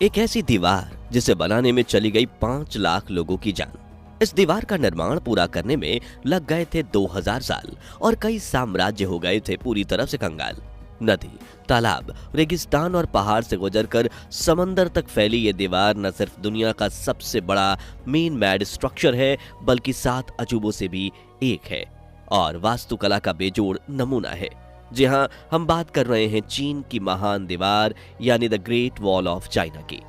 एक ऐसी दीवार जिसे बनाने में चली गई 5 लाख लोगों की जान। इस दीवार का निर्माण पूरा करने में लग गए थे 2000 साल और कई साम्राज्य हो गए थे पूरी तरह से कंगाल। नदी, तालाब, रेगिस्तान और पहाड़ से गुजरकर समंदर तक फैली ये दीवार न सिर्फ दुनिया का सबसे बड़ा मेन मैड स्ट्रक्चर है, बल्कि 7 अजूबों से भी एक है और वास्तुकला का बेजोड़ नमूना है। जी हाँ, हम बात कर रहे हैं चीन की महान दीवार यानी the great wall of China की।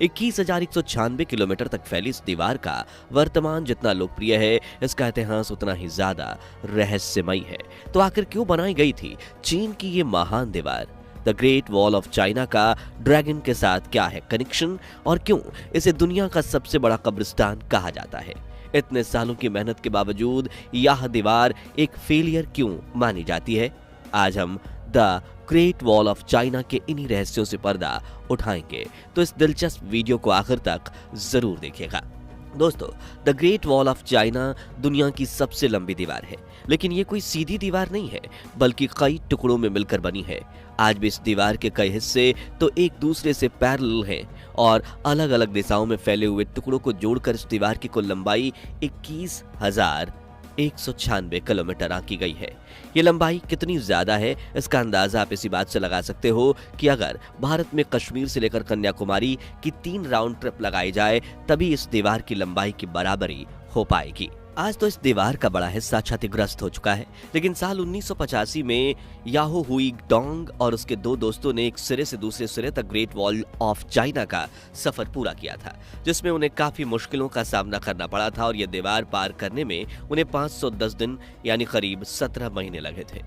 21,196 किलोमीटर तक फैली इस दीवार का वर्तमान जितना लोकप्रिय है, इसका इतिहास उतना ही ज्यादा रहस्यमयी है। तो आखिर क्यों बनाई गई थी चीन की ये महान दीवार? The great wall of China का ड्रैगन के साथ क्या है कनेक्शन और क्यों इसे दुनिया का सबसे बड़ा कब्रिस्तान कहा जाता है? इतने सालों की मेहनत के बावजूद यह दीवार एक फेलियर क्यों मानी जाती है? आज हम the great wall of China के इन्हीं रहस्यों से पर्दा उठाएंगे, तो इस दिलचस्प वीडियो को आखिर तक जरूर देखिएगा। दोस्तों, the great wall of China दुनिया की सबसे लंबी दीवार है, लेकिन ये कोई सीधी दीवार नहीं है, बल्कि कई टुकड़ों में मिलकर बनी है। आज भी इस दीवार के कई हिस्से तो एक दूसरे से पैरेलल हैं और अलग अलग दिशाओं में फैले हुए टुकड़ों को जोड़कर इस दीवार की कुल लंबाई 21,196 किलोमीटर आंकी गई है। ये लंबाई कितनी ज्यादा है, इसका अंदाजा आप इसी बात से लगा सकते हो कि अगर भारत में कश्मीर से लेकर कन्याकुमारी की 3 राउंड ट्रिप लगाई जाए, तभी इस दीवार की लंबाई की बराबरी हो पाएगी। आज तो इस दीवार का बड़ा हिस्सा क्षतिग्रस्त हो चुका है, लेकिन साल 1985 में याहो हुई डोंग और उसके 2 दोस्तों ने एक सिरे से दूसरे सिरे तक ग्रेट वॉल ऑफ चाइना का सफर पूरा किया था, जिसमें उन्हें काफी मुश्किलों का सामना करना पड़ा था और यह दीवार पार करने में उन्हें 510 दिन यानी करीब 17 महीने लगे थे।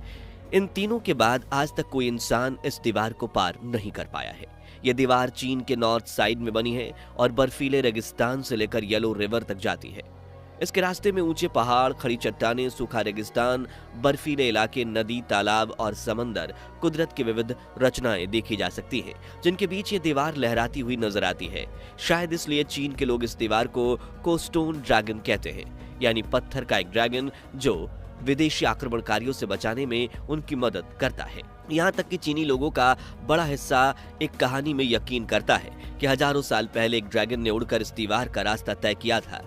इन तीनों के बाद आज तक कोई इंसान इस दीवार को पार नहीं कर पाया है। यह दीवार चीन के नॉर्थ साइड में बनी है और बर्फीले रेगिस्तान से लेकर येलो रिवर तक जाती है। इसके रास्ते में ऊंचे पहाड़, खड़ी चट्टानें, सूखा रेगिस्तान, बर्फीले इलाके, नदी, तालाब और समंदर, कुदरत की विविध रचनाएं देखी जा सकती हैं, जिनके बीच ये दीवार लहराती हुई नजर आती है। शायद इसलिए चीन के लोग इस दीवार को कोस्टोन ड्रैगन कहते हैं, यानी पत्थर का एक ड्रैगन जो विदेशी आक्रमणकारियों से बचाने में उनकी मदद करता है। यहाँ तक कि चीनी लोगों का बड़ा हिस्सा एक कहानी में यकीन करता है कि हजारों साल पहले एक ड्रैगन ने उड़कर इस दीवार का रास्ता तय किया था,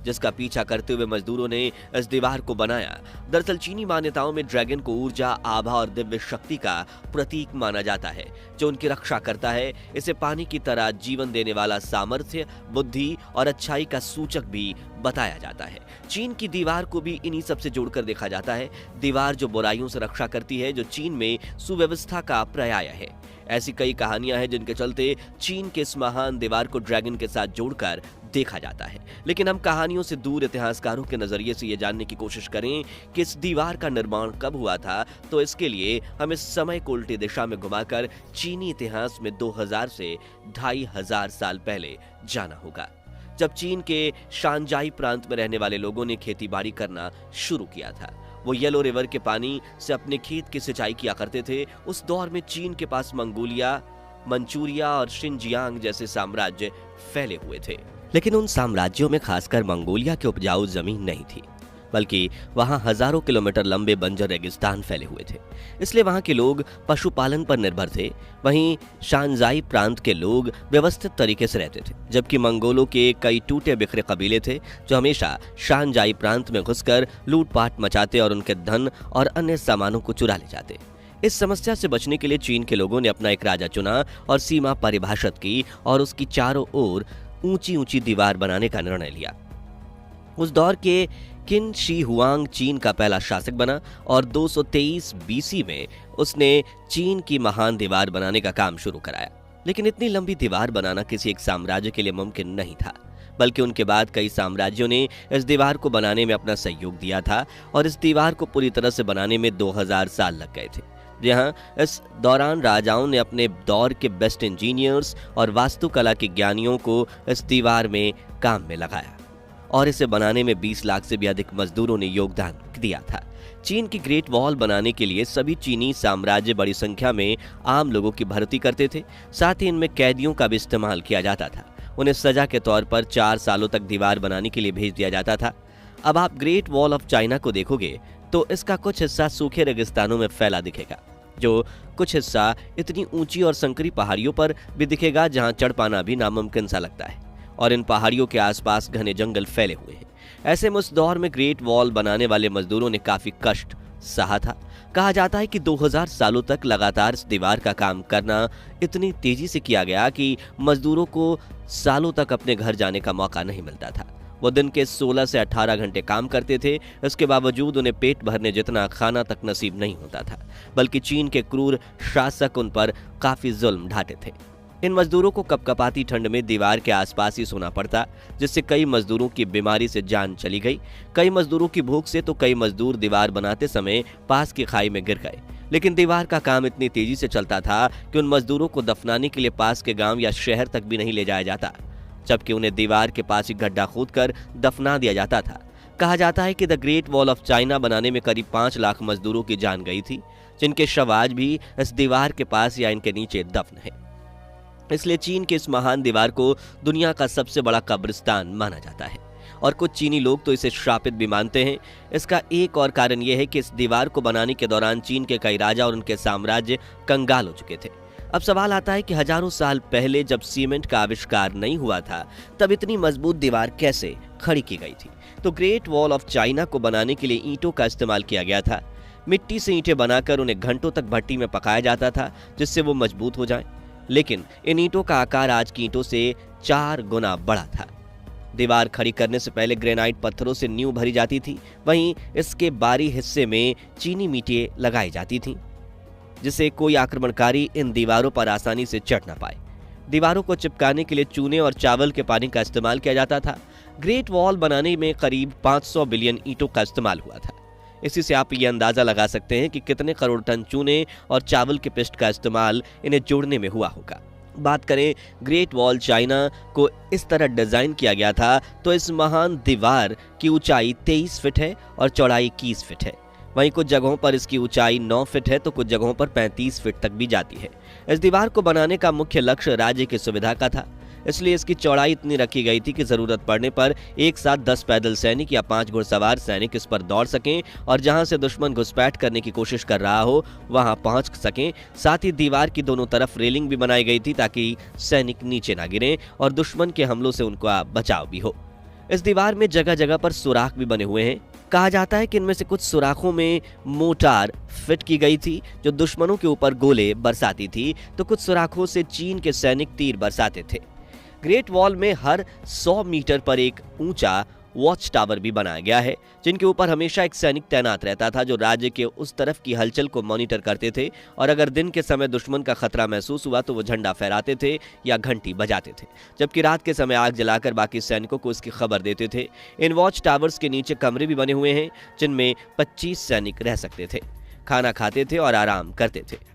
जिसका पीछा करते हुए मजदूरों ने इस दीवार को बनाया। दरअसल चीनी मान्यताओं में ड्रैगन को ऊर्जा, आभा और दिव्य शक्ति का प्रतीक माना जाता है, जो उनकी रक्षा करता है। इसे पानी की तरह जीवन देने वाला सामर्थ्य, बुद्धि और अच्छाई का सूचक भी बताया जाता है। चीन की दीवार को भी इन्हीं सबसे जोड़कर देखा जाता है। दीवार जो बुराइयों से रक्षा करती है, जो चीन में सुव्यवस्था का पर्याय है। ऐसी कई कहानियां हैं जिनके चलते चीन के इस महान दीवार को ड्रैगन के साथ जोड़कर देखा जाता है। लेकिन हम कहानियों से दूर इतिहासकारों के नजरिए से ये जानने की कोशिश करें कि इस दीवार का निर्माण कब हुआ था, तो इसके लिए हमें समय को उल्टी दिशा में घुमाकर चीनी इतिहास में 2000 से 2500 साल पहले जाना होगा, जब चीन के शानजाई प्रांत में रहने वाले लोगों ने खेती बाड़ी करना शुरू किया था। वो येलो रिवर के पानी से अपने खेत की सिंचाई किया करते थे। उस दौर में चीन के पास मंगोलिया, मंचूरिया और शिनजियांग जैसे साम्राज्य फैले हुए थे, लेकिन उन साम्राज्यों में खासकर मंगोलिया की उपजाऊ जमीन नहीं थी, बल्कि वहां हजारों किलोमीटर लंबे बंजर रेगिस्तान फैले हुए थे। इसलिए वहां के लोग पशुपालन पर निर्भर थे। वहीं शानजाई प्रांत के लोग व्यवस्थित तरीके से रहते थे, जबकि मंगोलों के कई टूटे बिखरे कबीले थे जो हमेशा शानजाई प्रांत में घुसकर लूटपाट मचाते और उनके धन और अन्य सामानों को चुरा ले जाते। इस समस्या से बचने के लिए चीन के लोगों ने अपना एक राजा चुना और सीमा परिभाषित की और उसकी चारों ओर ऊंची ऊंची दीवार बनाने का निर्णय लिया। उस दौर के किन शी हुआंग चीन का पहला शासक बना और 223 बीसी में उसने चीन की महान दीवार बनाने का काम शुरू कराया। लेकिन इतनी लंबी दीवार बनाना किसी एक साम्राज्य के लिए मुमकिन नहीं था, बल्कि उनके बाद कई साम्राज्यों ने इस दीवार को बनाने में अपना सहयोग दिया था और इस दीवार को पूरी तरह से बनाने में 2000 साल लग गए थे। जहां इस दौरान राजाओं ने अपने दौर के बेस्ट इंजीनियर्स और वास्तुकला के ज्ञानियों को इस दीवार में काम में लगाया और इसे बनाने में 20 लाख से भी अधिक मजदूरों ने योगदान दिया था। चीन की ग्रेट वॉल बनाने के लिए सभी चीनी साम्राज्य बड़ी संख्या में आम लोगों की भर्ती करते थे। साथ ही इनमें कैदियों का भी इस्तेमाल किया जाता था। उन्हें सजा के तौर पर 4 सालों तक दीवार बनाने के लिए भेज दिया जाता था। अब आप ग्रेट वॉल ऑफ चाइना को देखोगे तो इसका कुछ हिस्सा सूखे रेगिस्तानों में फैला दिखेगा, जो कुछ हिस्सा इतनी ऊंची और संकरी पहाड़ियों पर भी दिखेगा जहां चढ़ पाना भी नामुमकिन सा लगता है, और इन पहाड़ियों के आसपास घने जंगल फैले हुए हैं। ऐसे में उस दौर में ग्रेट वॉल बनाने वाले मजदूरों ने काफी कष्ट सहा था। कहा जाता है कि 2000 सालों तक लगातार इस दीवार का काम करना इतनी तेजी से किया गया कि मजदूरों को सालों तक अपने घर जाने का मौका नहीं मिलता था। वो दिन के 16 से 18 घंटे काम करते थे। इसके बावजूद उन्हें पेट भरने जितना खाना तक नसीब नहीं होता था, बल्कि चीन के क्रूर शासक उन पर काफी जुल्म ढाते थे। इन मजदूरों को कपकपाती ठंड में दीवार के आसपास ही सोना पड़ता, जिससे कई मजदूरों की बीमारी से जान चली गई। कई मजदूरों की भूख से तो कई मजदूर दीवार बनाते समय पास की खाई में गिर गए। लेकिन दीवार का काम इतनी तेजी से चलता था कि उन मजदूरों को दफनाने के लिए पास के गांव या शहर तक भी नहीं ले जाया जाता, जबकि उन्हें दीवार के पास ही गड्ढा खोदकर दफना दिया जाता था। कहा जाता है कि the great wall of China बनाने में करीब 5 लाख मजदूरों की जान गई थी, जिनके शव आज भी इस दीवार के पास या इनके नीचे दफन है। इसलिए चीन के इस महान दीवार को दुनिया का सबसे बड़ा कब्रिस्तान माना जाता है, और कुछ चीनी लोग तो इसे श्रापित भी मानते हैं। इसका एक और कारण यह है कि इस दीवार को बनाने के दौरान चीन के कई राजा और उनके साम्राज्य कंगाल हो चुके थे। अब सवाल आता है कि हजारों साल पहले जब सीमेंट का आविष्कार नहीं हुआ था, तब इतनी मजबूत दीवार कैसे खड़ी की गई थी? तो ग्रेट वॉल ऑफ चाइना को बनाने के लिए ईंटों का इस्तेमाल किया गया था। मिट्टी से ईंटें बनाकर उन्हें घंटों तक भट्टी में पकाया जाता था, जिससे वो मजबूत हो जाएं। लेकिन इन ईंटों का आकार आज की ईंटों से 4 गुना बड़ा था। दीवार खड़ी करने से पहले ग्रेनाइट पत्थरों से नींव भरी जाती थी। वहीं इसके बाहरी हिस्से में चीनी मिट्टी लगाई जाती थी, जिससे कोई आक्रमणकारी इन दीवारों पर आसानी से चढ़ न पाए। दीवारों को चिपकाने के लिए चूने और चावल के पानी का इस्तेमाल किया जाता था। ग्रेट वॉल बनाने में करीब 500 बिलियन ईंटों का इस्तेमाल हुआ था। इसी से आप ये अंदाजा लगा सकते हैं कि कितने करोड़ टन चूने और चावल के पिष्ट का इस्तेमाल इन्हें जोड़ने में हुआ होगा। बात करें ग्रेट वॉल चाइना को इस तरह डिजाइन किया गया था, तो इस महान दीवार की ऊंचाई 23 फीट है और चौड़ाई 21 फीट है। वहीं कुछ जगहों पर इसकी ऊंचाई 9 फीट है तो कुछ जगहों पर 35 फीट तक भी जाती है। इस दीवार को बनाने का मुख्य लक्ष्य राज्य की सुविधा का था, इसलिए इसकी चौड़ाई इतनी रखी गई थी कि जरूरत पड़ने पर एक साथ 10 पैदल सैनिक या 5 घुड़सवार सैनिक इस पर दौड़ सकें और जहां से दुश्मन घुसपैठ करने की कोशिश कर रहा हो वहां पहुंच सकें। साथ ही दीवार की दोनों तरफ रेलिंग भी बनाई गई थी ताकि सैनिक नीचे ना गिरें और दुश्मन के हमलों से उनका बचाव भी हो। इस दीवार में जगह जगह पर सुराख भी बने हुए हैं। कहा जाता है कि इनमें से कुछ सुराखों में मोटार फिट की गई थी जो दुश्मनों के ऊपर गोले बरसाती थी, तो कुछ सुराखों से चीन के सैनिक तीर बरसाते थे। ग्रेट वॉल में हर 100 मीटर पर एक ऊंचा वॉच टावर भी बनाया गया है, जिनके ऊपर हमेशा एक सैनिक तैनात रहता था जो राज्य के उस तरफ की हलचल को मॉनिटर करते थे, और अगर दिन के समय दुश्मन का खतरा महसूस हुआ तो वो झंडा फहराते थे या घंटी बजाते थे, जबकि रात के समय आग जलाकर बाकी सैनिकों को इसकी खबर देते थे। इन वॉच टावर्स के नीचे कमरे भी बने हुए हैं जिनमें 25 सैनिक रह सकते थे, खाना खाते थे और आराम करते थे।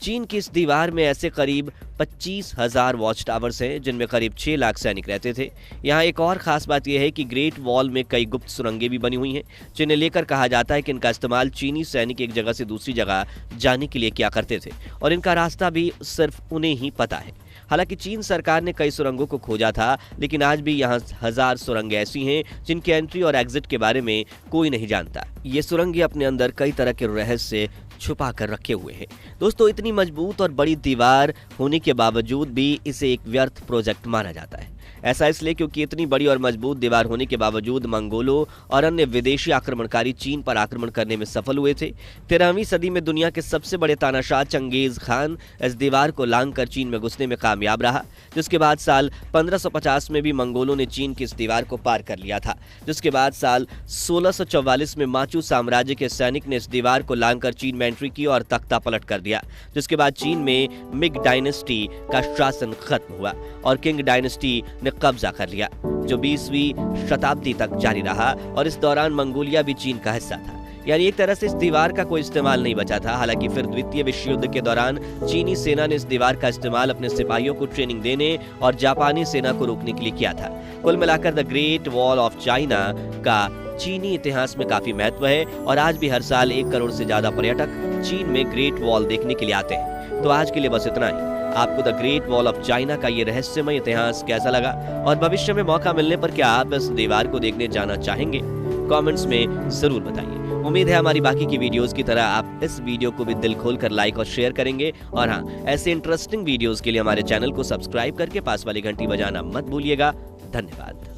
चीन की इस दीवार में ऐसे करीब 25,000 वॉच टावर्स हैं जिनमें करीब 6 लाख सैनिक रहते थे। यहाँ एक और खास बात यह है कि ग्रेट वॉल में कई गुप्त सुरंगें भी बनी हुई हैं, जिन्हें लेकर कहा जाता है कि इनका इस्तेमाल चीनी सैनिक एक जगह से दूसरी जगह जाने के लिए किया करते थे और इनका रास्ता भी सिर्फ उन्हें ही पता है। हालांकि चीन सरकार ने कई सुरंगों को खोजा था, लेकिन आज भी यहाँ 1000 सुरंगें ऐसी हैं जिनके एंट्री और एग्जिट के बारे में कोई नहीं जानता। ये सुरंगें अपने अंदर कई तरह के रहस्य छुपा कर रखे हुए हैं। दोस्तों, इतनी मजबूत और बड़ी दीवार होने के बावजूद भी इसे एक व्यर्थ प्रोजेक्ट माना जाता है। ऐसा इसलिए क्योंकि इतनी बड़ी और मजबूत दीवार होने के बावजूद मंगोलों और अन्य विदेशी आक्रमणकारी चीन पर आक्रमण करने में सफल हुए थे। 13वीं सदी में दुनिया के सबसे बड़े तानाशाह चंगेज खान इस दीवार को लांघकर चीन में घुसने में कामयाब रहा, जिसके बाद साल 1550 में भी मंगोलों ने चीन की इस दीवार को पार कर लिया था। जिसके बाद साल 1644 में माचू साम्राज्य के सैनिक ने इस दीवार को लांघकर चीन में एंट्री की और तख्ता पलट कर दिया। जिसके बाद चीन में मिग डायनेस्टी का शासन खत्म हुआ और किंग डायनेस्टी ने कब्जा कर लिया, जो 20वीं शताब्दी तक जारी रहा और इस दौरान मंगोलिया भी चीन का हिस्सा था। यानी एक तरह से इस दीवार का कोई इस्तेमाल नहीं बचा था। हालांकि फिर द्वितीय विश्व युद्ध के दौरान चीनी सेना ने इस दीवार का इस्तेमाल अपने सिपाहियों को ट्रेनिंग देने और जापानी सेना को रोकने के लिए किया था। कुल मिलाकर the great wall of China का चीनी इतिहास में काफी महत्व है और आज भी हर साल 1 करोड़ से ज्यादा पर्यटक चीन में ग्रेट वॉल देखने के लिए आते हैं। तो आज के लिए बस इतना ही। आपको the great wall of China का ये रहस्यमय इतिहास कैसा लगा और भविष्य में मौका मिलने पर क्या आप इस दीवार को देखने जाना चाहेंगे? कमेंट्स में जरूर बताइए। उम्मीद है हमारी बाकी की वीडियोस की तरह आप इस वीडियो को भी दिल खोल कर लाइक और शेयर करेंगे। और हाँ, ऐसे इंटरेस्टिंग वीडियोस के लिए हमारे चैनल को सब्सक्राइब करके पास वाली घंटी बजाना मत भूलिएगा। धन्यवाद।